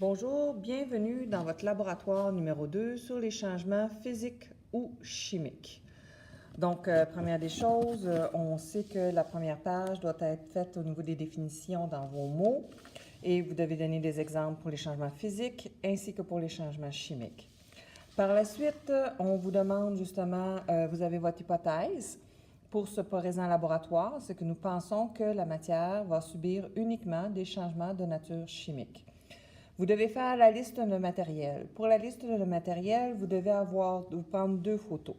Bonjour, bienvenue dans votre laboratoire numéro 2 sur les changements physiques ou chimiques. Donc, première des choses, on sait que la première page doit être faite au niveau des définitions dans vos mots et vous devez donner des exemples pour les changements physiques ainsi que pour les changements chimiques. Par la suite, on vous demande justement, vous avez votre hypothèse pour ce présent laboratoire, c'est que nous pensons que la matière va subir uniquement des changements de nature chimique. Vous devez faire la liste de matériel. Pour la liste de matériel, vous devez prendre deux photos.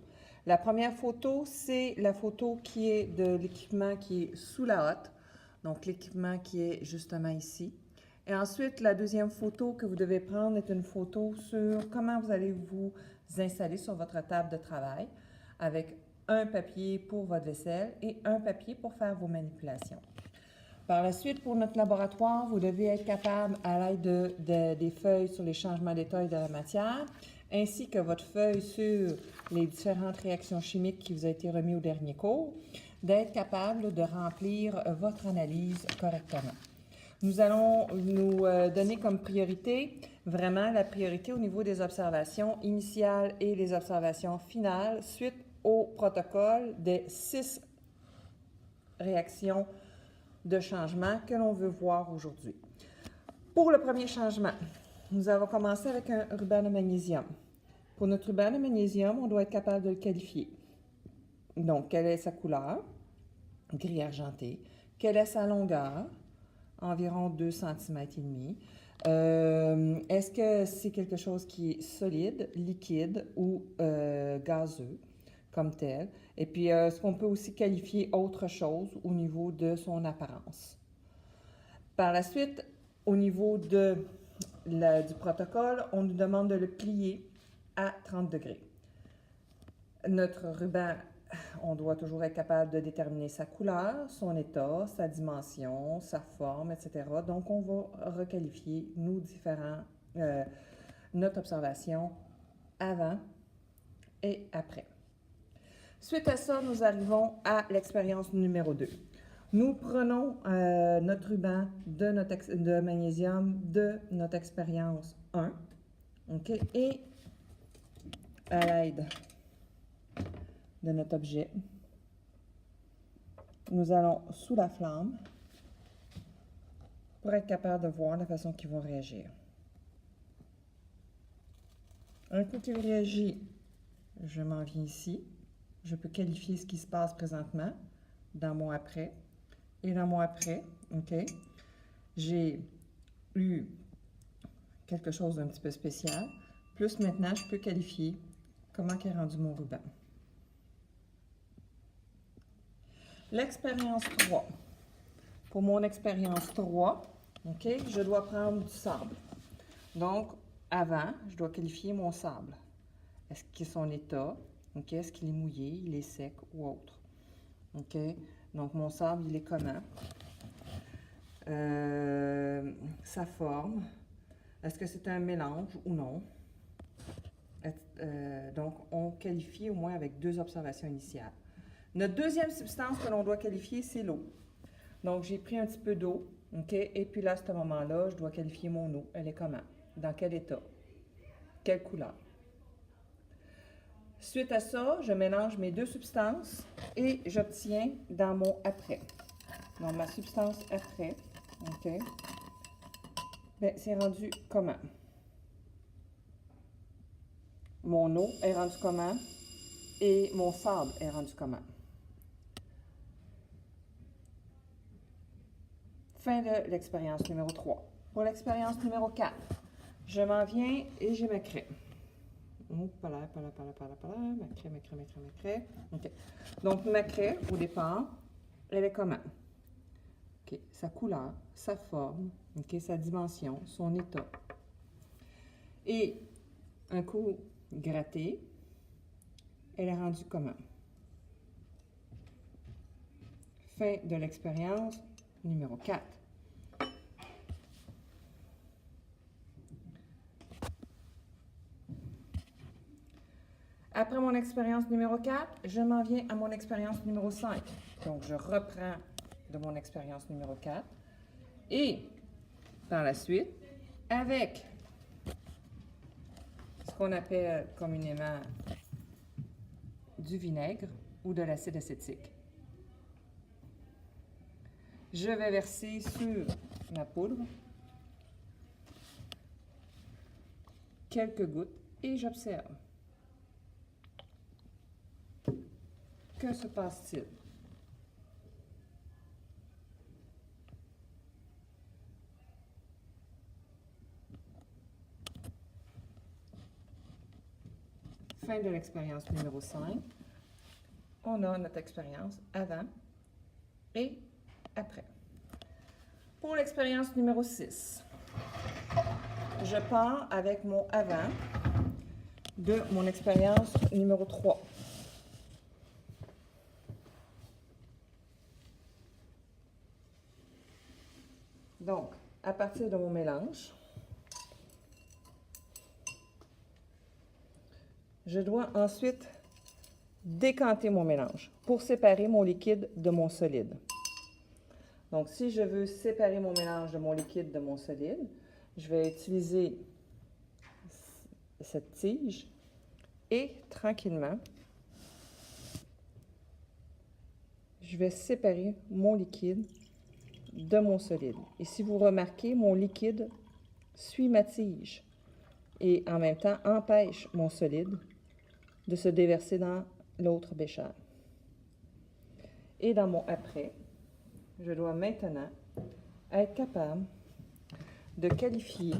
La première photo, c'est la photo qui est de l'équipement qui est sous la hotte, donc l'équipement qui est justement ici. Et ensuite, la deuxième photo que vous devez prendre est une photo sur comment vous allez vous installer sur votre table de travail avec un papier pour votre vaisselle et un papier pour faire vos manipulations. Par la suite, pour notre laboratoire, vous devez être capable, à l'aide des feuilles sur les changements d'état et de la matière, ainsi que votre feuille sur les différentes réactions chimiques qui vous a été remis au dernier cours, d'être capable de remplir votre analyse correctement. Nous allons nous donner comme priorité, vraiment la priorité au niveau des observations initiales et les observations finales suite au protocole des 6 réactions de changement que l'on veut voir aujourd'hui. Pour le premier changement, nous allons commencer avec un ruban de magnésium. Pour notre ruban de magnésium, on doit être capable de le qualifier. Donc, quelle est sa couleur? Gris argenté. Quelle est sa longueur? Environ 2 cm et demi. Est-ce que c'est quelque chose qui est solide, liquide ou gazeux comme tel? Et puis, est-ce qu'on peut aussi qualifier autre chose au niveau de son apparence? Par la suite, au niveau du protocole, on nous demande de le plier à 30 degrés. Notre ruban, on doit toujours être capable de déterminer sa couleur, son état, sa dimension, sa forme, etc. Donc, on va requalifier notre observation avant et après. Suite à ça, nous arrivons à l'expérience numéro 2. Nous prenons notre ruban de magnésium de notre expérience 1, OK, et à l'aide de notre objet, nous allons sous la flamme pour être capable de voir la façon qu'ils vont réagir. Un coup qu'il réagit, je m'en viens ici. Je peux qualifier ce qui se passe présentement dans mon après. Et dans mon après, OK, j'ai eu quelque chose d'un petit peu spécial. Plus maintenant, je peux qualifier comment est rendu mon ruban. L'expérience 3. Pour mon expérience 3, OK, je dois prendre du sable. Donc, avant, je dois qualifier mon sable. Est-ce qu'il est son état? OK, est-ce qu'il est mouillé, il est sec ou autre? OK, donc mon sable, il est comment? Sa forme. Est-ce que c'est un mélange ou non? Donc, on qualifie au moins avec 2 observations initiales. Notre deuxième substance que l'on doit qualifier, c'est l'eau. Donc, j'ai pris un petit peu d'eau, OK? Et puis là, à ce moment-là, je dois qualifier mon eau. Elle est comment? Dans quel état? Quelle couleur? Suite à ça, je mélange mes 2 substances et j'obtiens dans mon après. Donc, ma substance après, OK? Bien, c'est rendu comment? Mon eau est rendue comment? Et mon sable est rendu comment? Fin de l'expérience numéro 3. Pour l'expérience numéro 4, je m'en viens et j'ai ma craie. Ma craie. OK. Donc, ma craie, au départ, elle est comment? OK. Sa couleur, sa forme, OK, sa dimension, son état. Et un coup gratté, elle est rendue comment? Fin de l'expérience numéro 4. Après mon expérience numéro 4, je m'en viens à mon expérience numéro 5. Donc, je reprends de mon expérience numéro 4. Et, par la suite, avec ce qu'on appelle communément du vinaigre ou de l'acide acétique. Je vais verser sur ma poudre quelques gouttes et j'observe. Que se passe-t-il? Fin de l'expérience numéro 5. On a notre expérience avant et après. Pour l'expérience numéro 6, je pars avec mon avant de mon expérience numéro 3. Donc, à partir de mon mélange, je dois ensuite décanter mon mélange pour séparer mon liquide de mon solide. Donc, si je veux séparer mon mélange de mon liquide de mon solide, je vais utiliser cette tige et tranquillement, je vais séparer mon liquide de mon solide. Et si vous remarquez, mon liquide suit ma tige et en même temps empêche mon solide de se déverser dans l'autre bécherre. Et dans mon après, je dois maintenant être capable de qualifier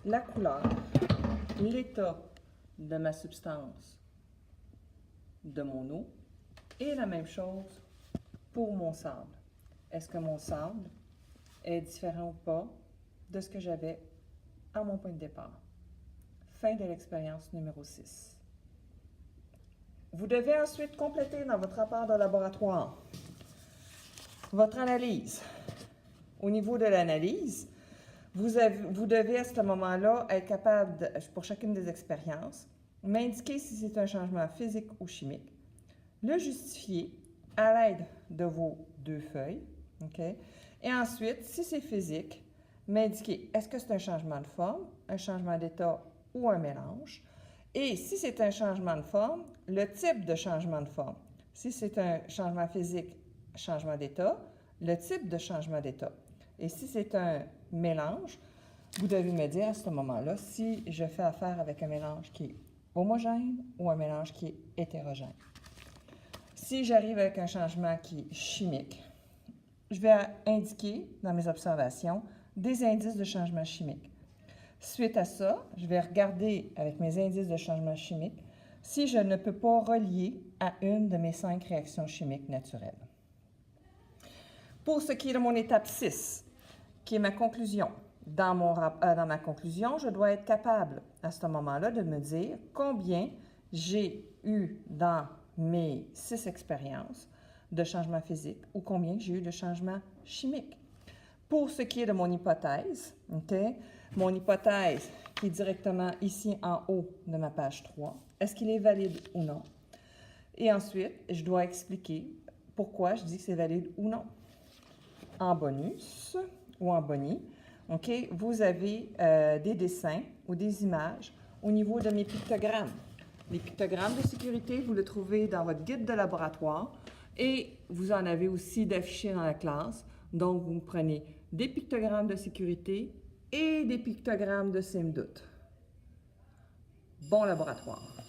la couleur, l'état de ma substance, de mon eau, et la même chose pour mon sable. Est-ce que mon sable est différent ou pas de ce que j'avais à mon point de départ? Fin de l'expérience numéro 6. Vous devez ensuite compléter dans votre rapport de laboratoire votre analyse. Au niveau de l'analyse, vous devez à ce moment-là être capable, pour chacune des expériences, m'indiquer si c'est un changement physique ou chimique, le justifier à l'aide de vos 2 feuilles, OK? Et ensuite, si c'est physique, m'indiquer est-ce que c'est un changement de forme, un changement d'état ou un mélange. Et si c'est un changement de forme, le type de changement de forme. Si c'est un changement physique, changement d'état, le type de changement d'état. Et si c'est un mélange, vous devez me dire à ce moment-là si je fais affaire avec un mélange qui est homogène ou un mélange qui est hétérogène. Si j'arrive avec un changement qui est chimique, je vais indiquer dans mes observations des indices de changement chimique. Suite à ça, je vais regarder avec mes indices de changement chimique si je ne peux pas relier à une de mes 5 réactions chimiques naturelles. Pour ce qui est de mon étape 6, qui est ma conclusion, dans ma conclusion, je dois être capable à ce moment-là de me dire combien j'ai eu dans mes 6 expériences de changement physique ou combien j'ai eu de changement chimique. Pour ce qui est de mon hypothèse, okay, mon hypothèse qui est directement ici en haut de ma page 3, est-ce qu'il est valide ou non? Et ensuite, je dois expliquer pourquoi je dis que c'est valide ou non. En bonus ou en boni, okay, vous avez des dessins ou des images au niveau de mes pictogrammes. Les pictogrammes de sécurité, vous les trouvez dans votre guide de laboratoire et vous en avez aussi d'affichés dans la classe. Donc, vous prenez des pictogrammes de sécurité et des pictogrammes de signe doute. Bon laboratoire.